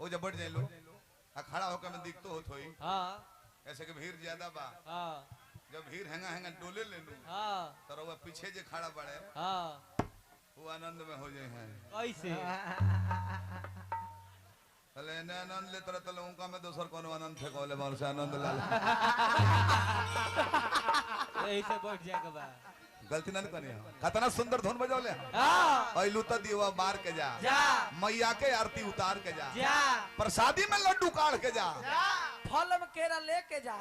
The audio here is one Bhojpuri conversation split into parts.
वो जब बढ़ जाए लो खड़ा होकर में दिख तो हो थोई ऐसे कि भीड़ ज्यादा बा जब भीड़ हैंगा हैंगा डोले ले लूं तो वो पीछे जे खड़ा बड़े वो आनंद में हो जाए हैं कैसे तले ने आनंद ले तरह तले उनका में दोसर कोनो आनंद थे कोले बार से आनंद ला ऐसे बैठ जाएगा बा गलती ना करिए कितना सुंदर धुन बजौले ऐलू त दीवा मार के जा मैया के आरती उतार के जा प्रसादी में लड्डू काढ़ के जा फल में केरा लेके जा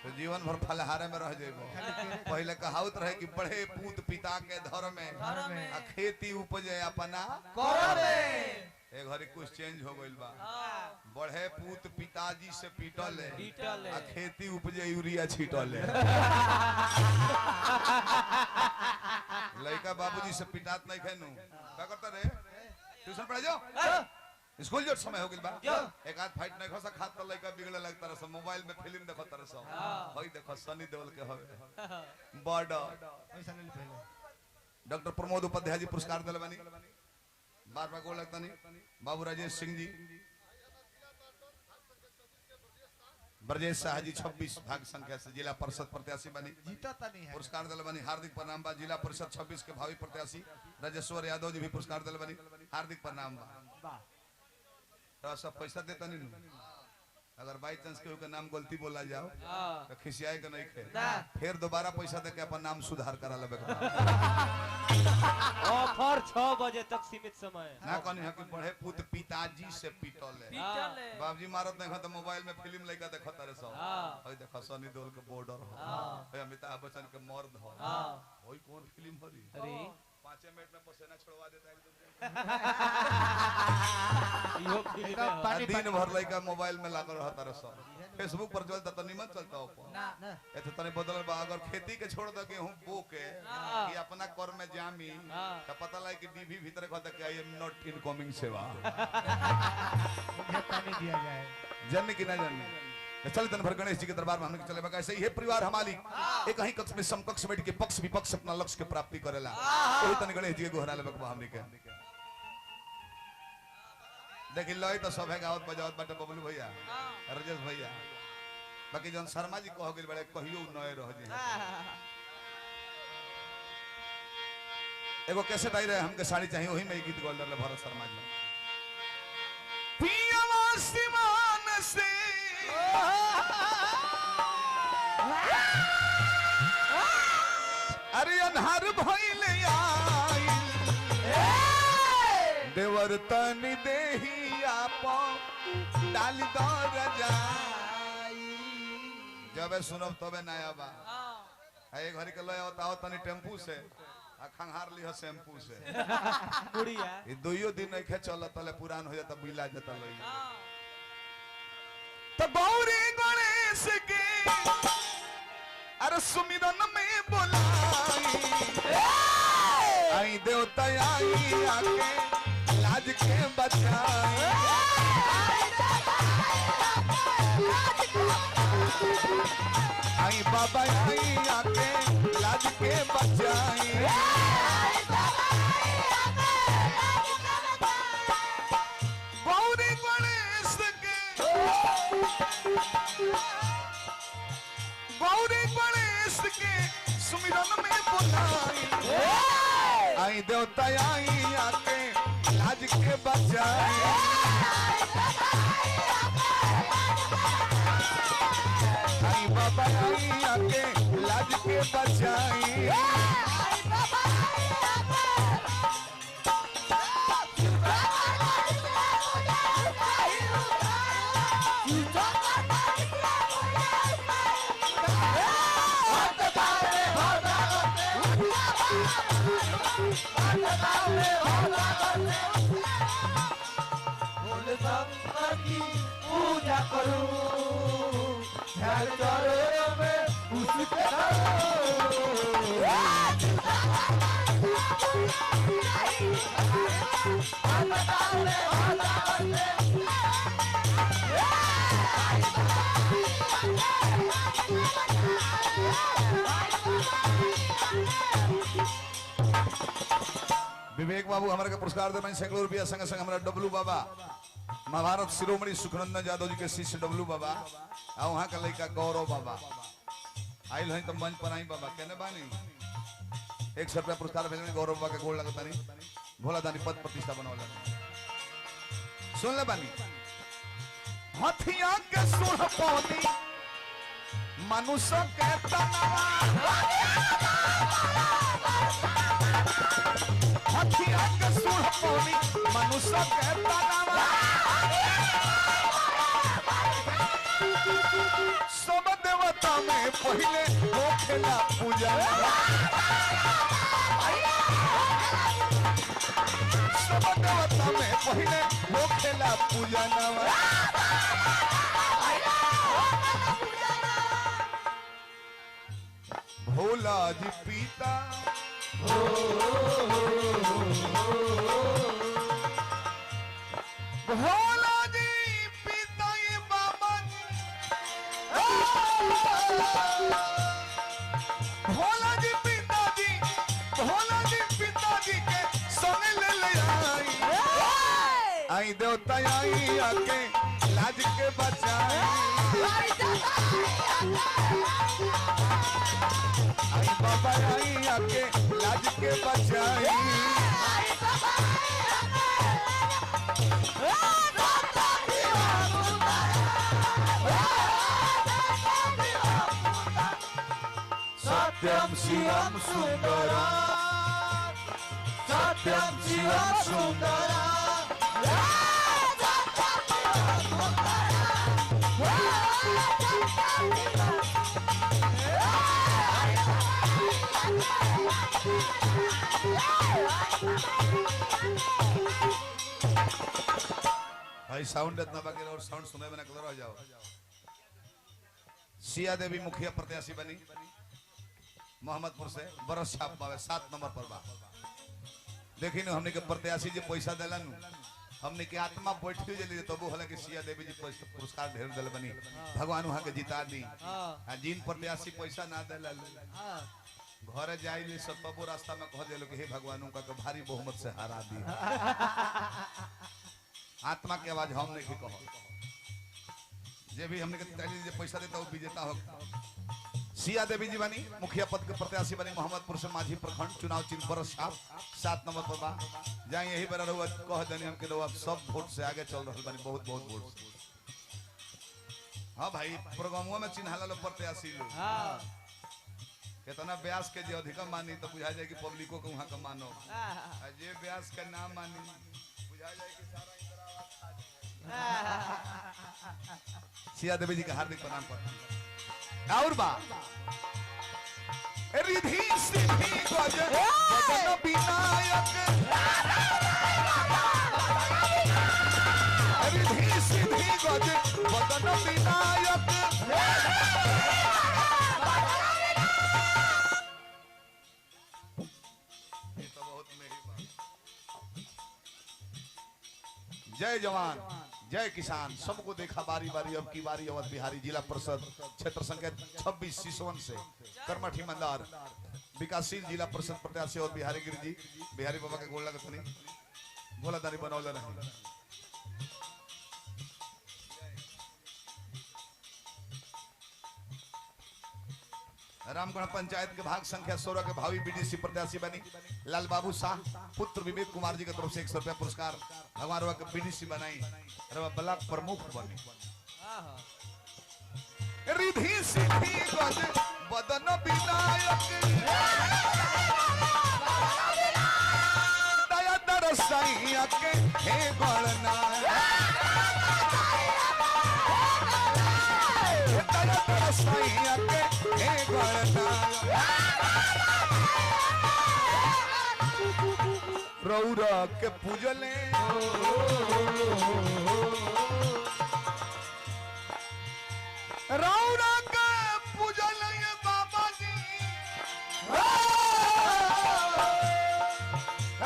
तो जीवन भर फलहारे में रह जेबो पहले कहावत रहे कि बड़े पूत पिता के धर्म में आ खेती उपजे अपना कर में एक घड़ी कुछ चेंज हो गइल बा बढ़े पूत पिताजी से पीटल है आ खेती उपजे यूरिया छीटल है लड़का बाबूजी से पिटात नहीं खेनू क्या करता रे ट्यूशन पढ़ा जाओ स्कूल जो समय हो गइल बा एक आध फाइट नहीं खसा खात त लड़का बिगड़े लगता रह मोबाइल में फिल्म देखत रह होई देखो सनी देओल के हवे बॉर्डर डॉक्टर प्रमोद उपाध्याय जी पुरस्कार दिले बानी बार बार गोल लगता नहीं बाबू राजेश सिंह जी ब्रजेश शाह जी 26 भाग संख्या से जिला परिषद प्रत्याशी बनी जीता नहीं है पुरस्कार दिल बनी हार्दिक प्रणाम बा जिला परिषद 26 के भावी प्रत्याशी राजेश्वर यादव जी भी पुरस्कार दिल बनी हार्दिक प्रणाम बा तो सब पैसा देता नहीं अगर बाई चांस के नाम गलती बोला जाओ तो खिसियाए के नहीं खे फिर दोबारा पैसा दे के अपन नाम सुधार करा लेबे ऑफर 6 बजे तक सीमित समय ना कहनी है कि बड़े पुत पिताजी से पीटल है बाबूजी मारत नहीं तो मोबाइल में फिल्म लइका देखत रे सब ओई देखो सनी देओल के बॉर्डर हो ओई अमिताभ बच्चन के मर्द हो ओई कौन फिल्म हरी अरे 5 मिनट में पसेना छोड़वा देता है इहो फिल्म दिन भर लइका मोबाइल में लागल रहता रे सब फेसबुक पर चलता तो निमन चलता हो ना एते तने बदल बा अगर खेती के छोड़ द गेहूं बो के कि अपना कर में जामी तो पता लगे कि डीवी भीतर कहता कि आई एम नॉट इनकमिंग सेवा पानी दिया जाए जानने की ना जानने चल दिन भर गणेश जी के दरबार में हमने चले बगा ऐसे ही प्रिवार हमारी एक ही कक्ष में समकक्ष बैठ के पक्ष विपक्ष अपना लक्ष्य के प्राप्ति करेला ओही तने गणेश जी के गोहरा ले बकवा हमने के देखि लय तो सब है गावत बजावत बाटे बबलू भैया राजेश भैया बाकी जन शर्मा जी कह गेल बड़े कहियो नए रह जे एगो कैसेट आई रहे हमके साड़ी चाहिए वही में गीत गोल्डर ले भरत शर्मा जी पियावा सिमान से अरे अनहर भइले आई देवर तनी देही आप डाल दर जाई जबे सुनब तबे नया बा ए घरी के लय बताओ तनी टेम्पू से आ खंगार लियो शैम्पू से गुड़िया ई दुइयो दिन नहीं खे चलत तले पुरान हो जाता बिला जाता लई तो गौरी गणेश के अरे सुमिरन में बोलाई आई देवता आई आके लाज के बचाई आई बाबा आई आके लाज के बचाई गौरी गणेश के गौरी गणेश के सुमिरन में बुलाई आई देवता आई आके लाज के बचाई आई बाबा आई आके लाज के बचाई पूजा करूं ध्यान चरण में उसके विवेक विवेक बाबू हमारे के पुरस्कार दे सैकड़ों रुपया संग संग हमारा डब्लू बाबा महाभारत शिरोमणि सुखनंदन यादव जी के शिष्य डब्लू बाबा आ वहाँ का लड़का गौरव बाबा आइल है तो मंच पर आई बाबा कहने बानी 100 रुपया पुरस्कार भेजने गौरव बाबा के गोल लगता नहीं भोला दानी पद प्रतिष्ठा बनवाला सुन ले बानी हथिया के सुर पानी मनुष्य के तनवा हथिया के सुर पानी मनुष्य के तनवा सब देवता में पहले होखेला पूजा सब देवता में पहले होखेला पूजा भोला जी पीता भोला जी पीता ये बाबा जी भोला जी पिताजी के संग ले आई देवता आई आके लाज के बचाई आई बाबा आई आके लाज के बचाई सत्यम शिवम सुंदरा सत्यम शिवम सुंदरा भाई साउंड इतना बाकी और साउंड सुने बिना कलर हो जाओ सिया देवी मुखिया प्रत्याशी बनी मोहम्मदपुर से बरस छाप पावे 7 नंबर पर बा देखी न हमने के प्रत्याशी जे पैसा देलन हमने के आत्मा बैठी जली तो वो हालांकि सिया देवी जी पुरस्कार ढेर दिल बनी भगवान वहां के जिता दी आ जिन प्रत्याशी पैसा ना देला घर जाइले सब बाबू रास्ता में कह देलो कि हे भगवान उनका के भारी बहुमत से हरा दी आत्मा की आवाज हम नहीं कहो जे भी हमने के जे पैसा देता वो विजेता हो सिया देवी जी बनी मुखिया पद के प्रत्याशी बनी मोहम्मदपुर से माझी प्रखंड चुनाव चिन्ह बरस छाप 7 नंबर पर बा जाए यही बार रहुआ कह देनी हम के लोग सब वोट से आगे चल रहा बनी बहुत बहुत वोट हां भाई प्रोग्रामों में चिन्हाला लोग प्रत्याशी लोग हां कितना ब्यास के जो अधिक मानी तो बुझा जाए कि पब्लिको को वहां का मानो जे ब्यास का नाम मानी बुझा जाए कि सारा सिया देवी जी का हार्दिक प्रणाम करता और बा रिधि सिद्धि गज बदन विनायक रिधि सिद्धि गज बदन विनायक ये तो बहुत मेरी बात जय जवान जय किसान सबको देखा बारी बारी अब की बारी अवध बिहारी जिला परिषद क्षेत्र संख्या 26 सिसवन से कर्मठ ईमानदार विकासशील जिला परिषद प्रत्याशी और बिहारी गिरी जी बिहारी बाबा के गोल लगत नहीं भोला दानी बनौले रहे रामगढ़ पंचायत के भाग संख्या 16 के भावी बीडीसी प्रत्याशी बनी लाल बाबू शाह पुत्र विवेक कुमार जी की तरफ से 100 रुपया पुरस्कार भगवान रवा के बीडीसी बनाई रवा ब्लॉक प्रमुख बनी रिधि सिद्धि गज बदन विनायक दया दरसैया के हे गणनायक दया दरसैया के हे गणनायक रौरा के पूजले रौरा के पूजले बाबा जी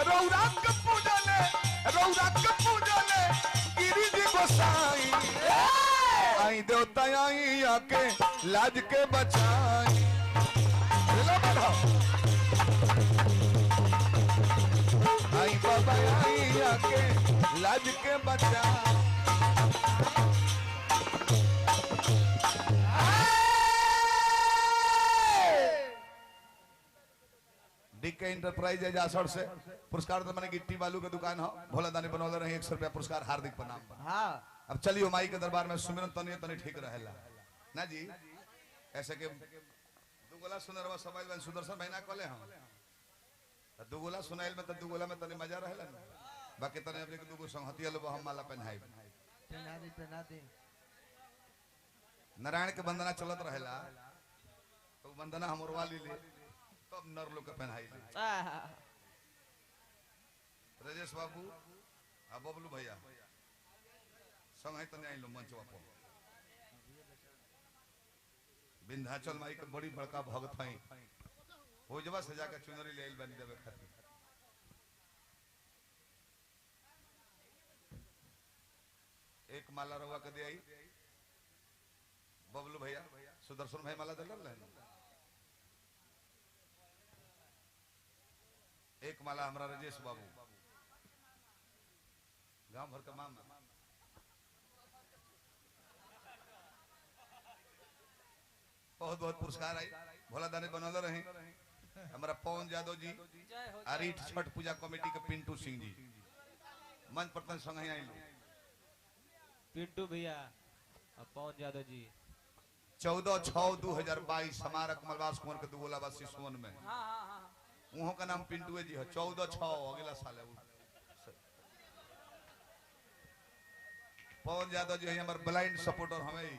रौरा के पूजले गिरी जी गोसाई आई देवता आई आके लाज के बचाई आई बयाइया के लाज के बचा डीके इंटरप्राइज है जासर से पुरस्कार तो मैंने गिट्टी बालू की दुकान हो भोला दानी बनौले रही 100 रुपया पुरस्कार हार्दिक प्रणाम। हाँ अब चलियो माई के दरबार में सुमिरन तनी तनी ठीक रहेला ना जी। ऐसे के दुगोला सुनरवा सबाइल बन सुदर्शन भाई ना कहले हम दुगोला सुनाइल में तो दुगोला में तनी मजा रहेला ना बाकी तने अपने के दुगो संगतिया लो हम माला पहनाई पहना दे नारायण के वंदना चलत रहेला तो वंदना हम उरवा ली ले तब नर लोग के पहनाई ले। राजेश बाबू आ बबलू भैया संग है तने आइलो मंचवा पर विंध्याचल माई के बड़ी बड़का भक्त हई हो जबा सजा के चुनरी ले आइल बनी देवे खातिर एक माला रवा के दे आई बबलू भैया सुदर्शन भाई माला दलल है एक माला हमरा राजेश बाबू गांव भर का मामा बहुत बहुत पुरस्कार आई भोला दाने बनौले रहे हमारा पवन यादव जी अरीठ छठ पूजा कमेटी के पिंटू सिंह जी मंच पर संग ही आई पिंटू भैया और पवन यादव जी 14/6/2022 हमारा कमलवास कुंवर के दुगोला वासी सोन में उहों का नाम पिंटू जी है 14/6 अगला साल है पवन यादव जी हमारे ब्लाइंड सपोर्टर हमें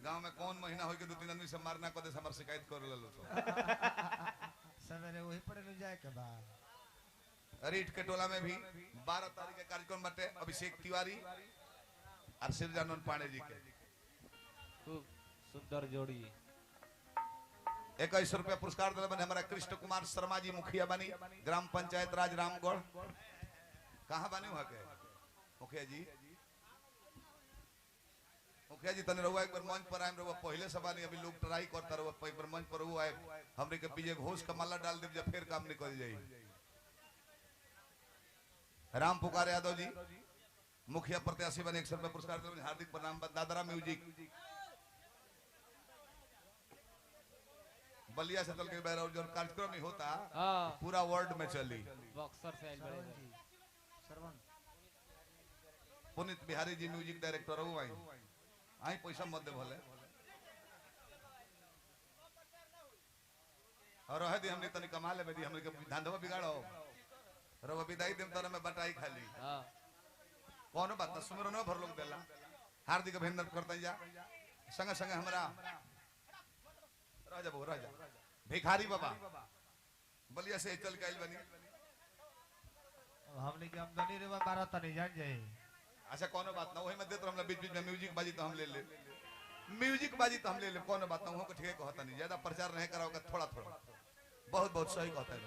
गांव में कौन महीना हो के 2-3 आदमी से मारना को दे हमार शिकायत कर लो तो सवेरे वही पड़े ले जाए के बाद रीठ के टोला में भी 12 तारीख के कार्यक्रम बटे अभिषेक तिवारी और शिवजानंद पांडे जी के खूब सुंदर जोड़ी 21 रुपया पुरस्कार दिले बने हमारा कृष्ण कुमार शर्मा जी मुखिया बनी ग्राम पंचायत राज रामगढ़ कहाँ बने वहां के मुखिया जी तने रहुआ एक बार मंच पर आए रहुआ पहले से बानी अभी लोग ट्राई करता रहुआ एक बार मंच पर रहुआ आए हमरे के पीछे घोष का माला डाल दे जब फिर काम निकल जाई राम पुकार यादव जी मुखिया प्रत्याशी बने 100 रुपया पुरस्कार दिले हार्दिक प्रणाम दादरा म्यूजिक बलिया से चल के बैरा जो कार्यक्रम ही होता पूरा वर्ल्ड में चली बक्सर से श्रवण पुनीत बिहारी जी म्यूजिक डायरेक्टर हो आई पैसा मत दे भले और रह दी हमने तनी कमा ले दी हमने के धंधवा बिगाड़ो रवा विदाई देम तोरा में बटाई खाली कोनो बात न सुमरनो भर लोग देला हार्दिक अभिनंदन करते जा संगे संगे हमरा राजा बहु राजा भिखारी बाबा बलिया से चल के आइल बनी अब हमने की आमदनी रे 12 तनी जान जाए अच्छा कोनो बात ना वही में देत हमरा बीच बीच में म्यूजिक बाजी तो हम ले ले म्यूजिक बाजी तो हम ले ले कोनो बात ना वो को ठीक कहता नहीं ज्यादा प्रचार नहीं कराओगे थोड़ा थोड़ा बहुत बहुत सही कहता है।